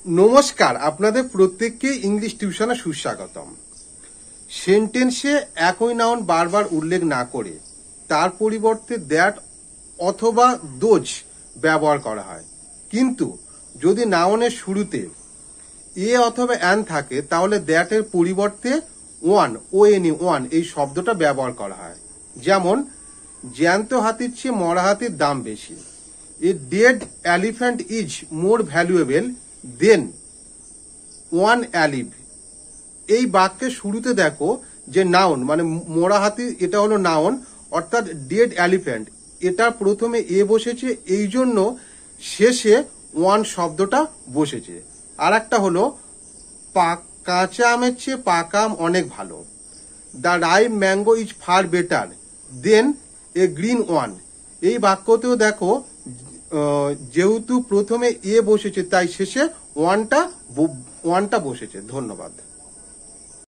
নমস্কার, আপনাদের প্রত্যেককে ইংলিশ টিউশনে সুস্বাগতম। সেন্টেন্সে একই নাউন বারবার উল্লেখ না করে তার পরিবর্তে দ্যাট অথবা দোজ ব্যবহার করা হয়, কিন্তু যদি নাউনের শুরুতে এ অথবা অ্যান থাকে তাহলে দ্যাটের পরিবর্তে ওয়ান ওয়ান এই শব্দটা ব্যবহার করা হয়। যেমন, জ্যান্ত হাতির চেয়ে মরা হাতির দাম বেশি। A dead elephant is more valuable then one alive. এই বাক্যের শুরুতে দেখো যে নাউন মানে মরা হাতি, এটা হলো নাউন, অর্থাৎ ডেড এলিফ্যান্ট, এটা প্রথমে এ বসেছে, এই জন্য শেষে ওয়ান শব্দটা বসেছে। আর একটা হলো কাঁচা আমের চেয়ে পাকা আম অনেক ভালো। The ripe mango is far better then a green one. এই বাক্যতেও দেখো যেহেতু প্রথমে এ বসেছে তাই শেষে ওয়ানটা বসেছে। ধন্যবাদ।